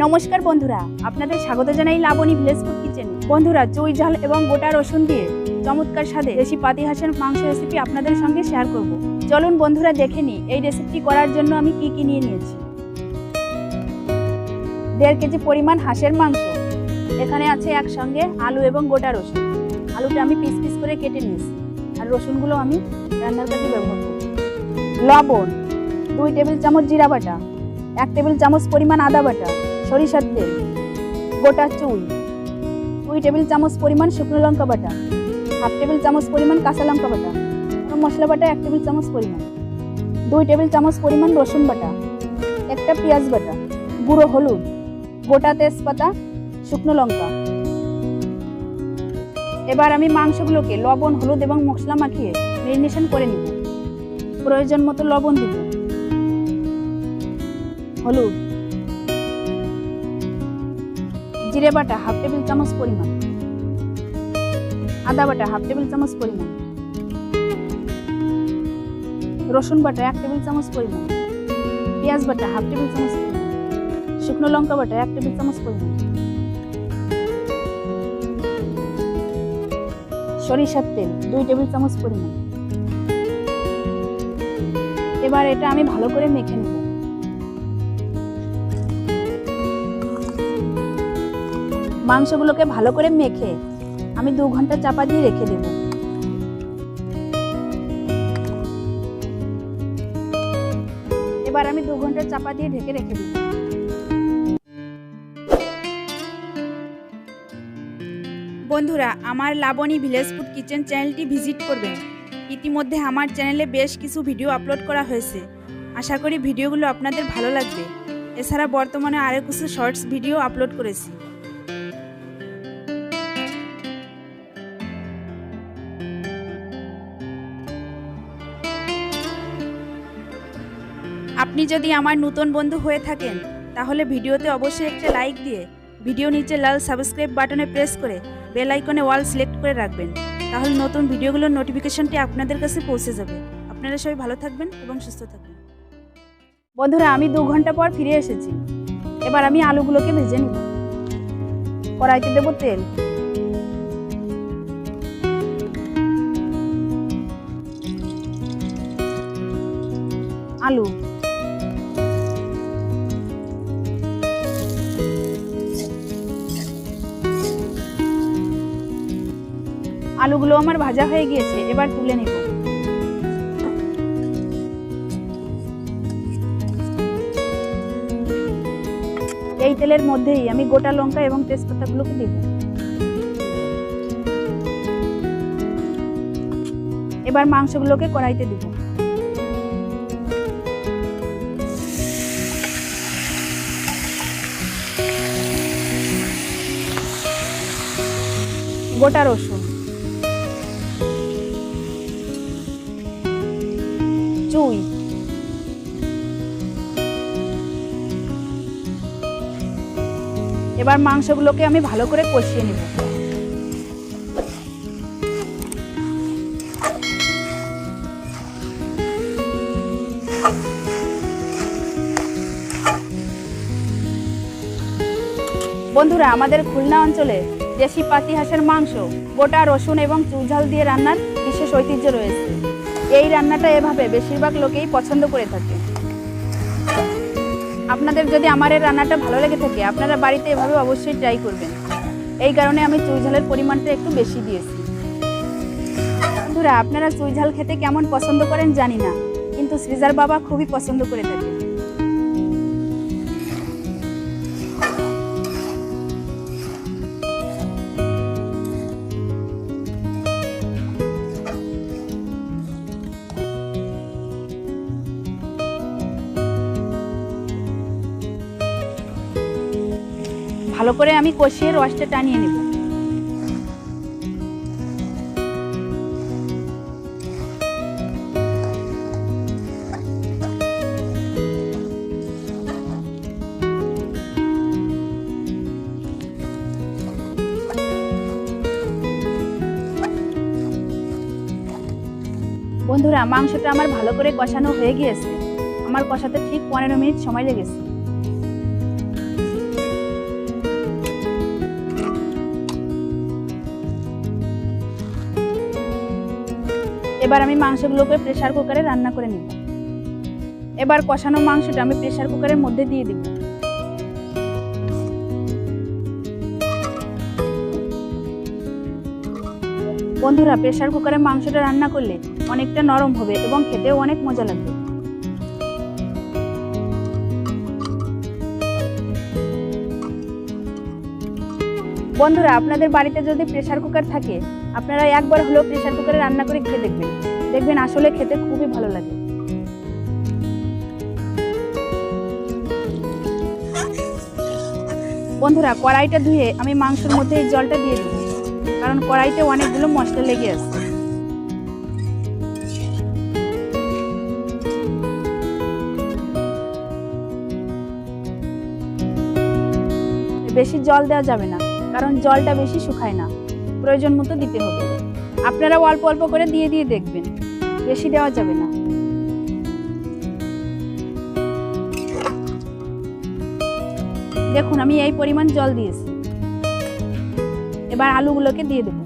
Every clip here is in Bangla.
নমস্কার বন্ধুরা, আপনাদের স্বাগত জানাই লাবণী ভিলেজ ফুড কিচেনে। বন্ধুরা, চুই ঝাল এবং গোটা রসুন দিয়ে চমৎকার স্বাদে দেশি পাতি হাঁসের মাংস রেসিপি আপনাদের সঙ্গে শেয়ার করব। চলুন বন্ধুরা দেখে নিই এই রেসিপি করার জন্য আমি কি কি নিয়ে নিয়েছি। 1.5 কেজি পরিমাণ হাঁসের মাংস, এখানে আছে একসঙ্গে আলু এবং গোটা রসুন। আলুটা আমি পিস পিস করে কেটে নিয়েছি, আর রসুনগুলো আমি রান্নার কাজে ব্যবহার করব। লবণ, 2 টেবিল চামচ জিরা বাটা, 1 টেবিল চামচ পরিমাণ আদা বাটা, সরিষার তেল, গোটা চুই, 2 টেবিল চামচ পরিমাণ শুকনো লঙ্কা বাটা, 1/2 টেবিল চামচ পরিমাণ কাঁচা লঙ্কা বাটা, মশলা বাটা 1 টেবিল চামচ পরিমাণ, 2 টেবিল চামচ পরিমাণ রসুন বাটা, একটা পেঁয়াজ বাটা, গুঁড়ো হলুদ, গোটা তেজপাতা, শুকনো লঙ্কা। এবার আমি মাংসগুলোকে লবণ, হলুদ এবং মশলা মাখিয়ে ম্যারিনেশন করে নিব। প্রয়োজন মতো লবণ দিব, হলুদ, জিরে বাটা 1/2 টেবিল চামচ পরিমাণ, আদা বাটা 1/2 টেবিল চামচ পরিমাণ, রসুন বাটা 1 টেবিল চামচ পরিমাণ, পেঁয়াজ বাটা 1/2 টেবিল চামচ পরিমাণ, শুকনো লঙ্কা বাটা 1 টেবিল চামচ পরিমাণ, সরিষার তেল 2 টেবিল চামচ পরিমাণ। এবার এটা আমি ভালো করে মেখে নেব। মাংসগুলোকে ভালো করে মেখে আমি 2 ঘন্টা চাপা দিয়ে রেখে দেব। এবার আমি 2 ঘন্টা চাপা দিয়ে ঢেকে রেখে দেব। বন্ধুরা, আমার লাবণী ভিলেজ ফুড কিচেন চ্যানেলটি ভিজিট করবেন। ইতিমধ্যে আমার চ্যানেলে বেশ কিছু ভিডিও আপলোড করা হয়েছে। আশা করি ভিডিওগুলো আপনাদের ভালো লাগবে। এছাড়া বর্তমানে আরও কিছু শর্টস ভিডিও আপলোড করেছি। আপনি যদি আমার নতুন বন্ধু হয়ে থাকেন তাহলে ভিডিওতে অবশ্যই একটা লাইক দিয়ে ভিডিও নিচে লাল সাবস্ক্রাইব বাটনে প্রেস করে বেল আইকনে অল সিলেক্ট করে রাখবেন। তাহলে নতুন ভিডিওগুলোর নোটিফিকেশনটি আপনাদের কাছে পৌঁছে যাবে। আপনারা সবাই ভালো থাকবেন এবং সুস্থ থাকবেন। বন্ধুরা, আমি 2 ঘন্টা পর ফিরে এসেছি। এবার আমি আলুগুলোকে ভেজে নিব। কড়াইতে দেব তেল, আলু, আলুগুলো আমার ভাজা হয়ে গিয়েছে, এবার তুলে নেব। এই তেলের মধ্যেই আমি গোটা লঙ্কা এবং তেজপাতাগুলোকে দেব। এবার মাংসগুলোকে কড়াইতে দেব। গোটা রসুন, চুই, এবার মাংসগুলোকে আমি ভালো করে কষিয়ে নেব। বন্ধুরা, আমাদের খুলনা অঞ্চলে দেশি পাতি হাঁসের মাংস গোটা রসুন এবং চুই ঝাল দিয়ে রান্নার বিশেষ ঐতিহ্য রয়েছে। এই রান্নাটা এভাবে বেশিরভাগ লোকেই পছন্দ করে থাকে। আপনাদের যদি আমার এই রান্নাটা ভালো লেগে থাকে আপনারা বাড়িতে এভাবে অবশ্যই ট্রাই করবেন। এই কারণে আমি চুই ঝালের পরিমাণটা একটু বেশি দিয়েছি। বন্ধুরা, আপনারা চুই ঝাল খেতে কেমন পছন্দ করেন জানি না, কিন্তু যেহেতু সৃজার বাবা খুবই পছন্দ করে থাকে। ভালো করে আমি কষিয়ে রসটা টানিয়ে নেব। বন্ধুরা, মাংসটা আমার ভালো করে কষানো হয়ে গিয়েছে। আমার কষাতে ঠিক 15 মিনিট সময় লেগেছে। এবার আমি মাংসগুলোকে প্রেসার কুকারে রান্না করে নিব। এবার কষানো মাংসটা আমি প্রেসার কুকারের মধ্যে দিয়ে দিব। বন্ধুরা, প্রেসার কুকারে মাংসটা রান্না করলে অনেকটা নরম হবে এবং খেতেও অনেক মজা লাগবে। বন্ধুরা, আপনাদের বাড়িতে যদি প্রেসার কুকার থাকে, আপনারা একবার হলেও প্রেসার কুকারে রান্না করে খেয়ে দেখবেন। দেখবেন আসলে খেতে খুবই ভালো লাগে। বন্ধুরা, কড়াইটা ধুয়ে আমি মাংসের মধ্যে এই জলটা দিয়ে দেব, কারণ কড়াইতে অনেকগুলো মশলা লেগে আছে। বেশি জল দেওয়া যাবে না, কারণ জলটা বেশি শুকায় না, প্রয়োজন মতো দিতে হবে। আপনারা অল্প অল্প করে দিয়ে দিয়ে দেখবেন, বেশি দেওয়া যাবে না। দেখুন, আমি এই পরিমাণ জল দিয়েছি। এবার আলুগুলোকে দিয়ে দেব।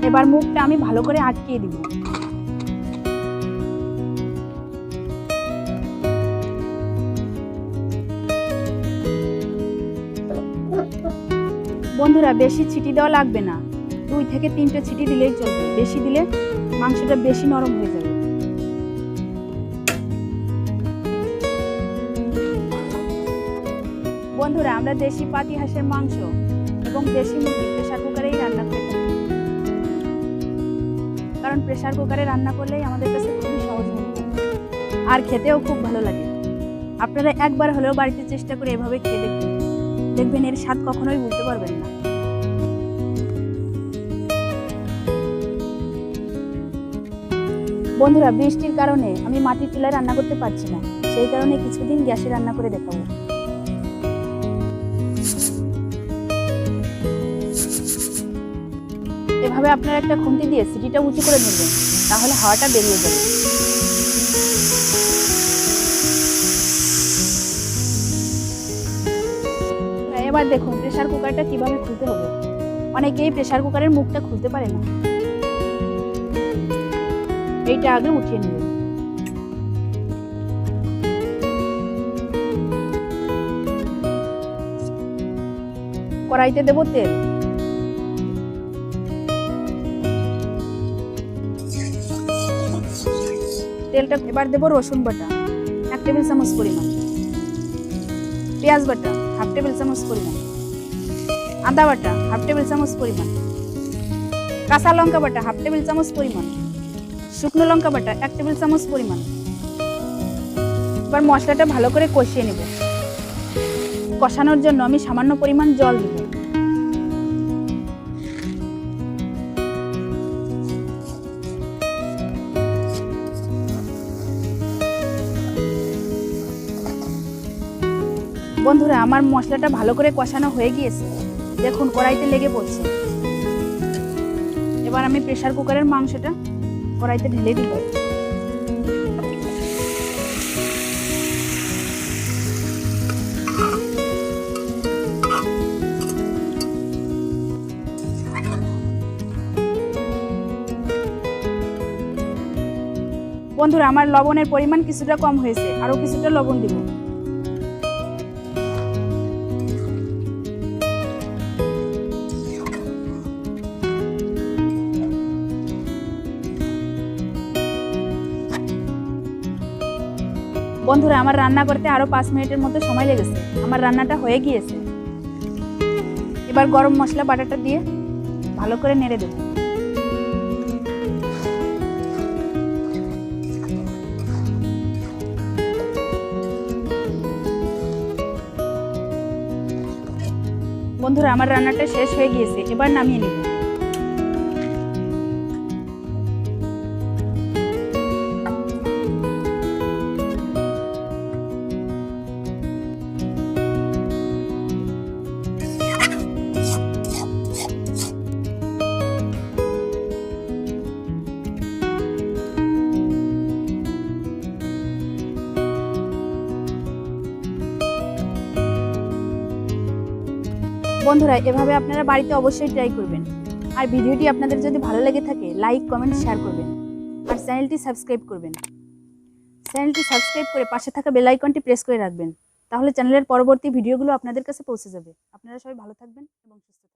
এবার মুখটা আমি ভালো করে আটকিয়ে দিব। বন্ধুরা, বেশি ছিটি দেওয়া লাগবে না, 2 থেকে 3টে ছিটি দিলেই চলবে। বেশি দিলে মাংসটা বেশি নরম হয়ে যাবে। বন্ধুরা, আমরা দেশি পাতি হাঁসের মাংস এবং দেশি মুরগি প্রেসার কুকারেই রান্না করে থাকি, কারণ প্রেসার কুকারে রান্না করলেই আমাদের কাছে খুবই সহজ মনে হয় আর খেতেও খুব ভালো লাগে। আপনারা একবার হলেও বাড়িতে চেষ্টা করে এভাবে খেয়ে দেখবেন, দেখবেন এর স্বাদ কখনোই ভুলতে পারবেন না। বন্ধুরা, বৃষ্টির কারণে আমি মাটির চুলায় রান্না করতে পারছি না, সেই কারণে কিছুদিন গ্যাসে রান্না করে দেখাবো। এভাবে আপনারা একটা খুন্তি দিয়ে সিটিটা উঁচু করে ধরবেন, তাহলে হাওয়াটা বেরিয়ে যাবে। এবার দেখুন প্রেসার কুকারটা কিভাবে খুলতে হবে। অনেকেই প্রেসার কুকারের মুখটা খুলতে পারে না, এইটা আগে উঠিয়ে নেবেন। কড়াইতে দেব তেল। তেলটা এবার দেব রসুন বাটা 1 টেবিল চামচ পরিমাণ, পেঁয়াজ বাটা 1/2 টেবিল চামচ পরিমাণ, আদা বাটা 1/2 টেবিল চামচ পরিমাণ, কাঁচা লঙ্কা বাটা 1/2 টেবিল চামচ পরিমাণ, শুকনো লঙ্কা বাটা 1 টেবিল চামচ পরিমাণ। এবার মশলাটা ভালো করে কষিয়ে নেব। কষানোর জন্য আমি সামান্য পরিমাণ জল দিব। বন্ধুরা, আমার মশলাটা ভালো করে কষানো হয়ে গিয়েছে। দেখুন কড়াইতে লেগে পড়ছে। এবার আমি প্রেসার কুকারের মাংসটা কড়াইতে ঢেলে দিব। বন্ধুরা, আমার লবণের পরিমাণ কিছুটা কম হয়েছে, আরো কিছুটা লবণ দিব। বন্ধুরা, আমার রান্না করতে আরো 5 মিনিটের মতো সময় লেগেছে। আমার রান্নাটা হয়ে গিয়েছে। এবার গরম মশলা বাটাটা দিয়ে ভালো করে নেড়ে দেব। বন্ধুরা, আমার রান্নাটা শেষ হয়ে গিয়েছে। এবার নামিয়ে নেব। বন্ধুরা, এভাবে আপনারা বাড়িতে অবশ্যই ট্রাই করবেন। আর ভিডিওটি আপনাদের যদি ভালো লেগে থাকে, লাইক, কমেন্ট, শেয়ার করবেন। আর চ্যানেলটি সাবস্ক্রাইব করবেন। চ্যানেলটি সাবস্ক্রাইব করে পাশে থাকা বেল আইকনটি প্রেস করে রাখবেন। তাহলে চ্যানেলের পরবর্তী ভিডিওগুলো আপনাদের কাছে পৌঁছে যাবে। আপনারা সবাই ভালো থাকবেন এবং সুস্থ থাকবেন।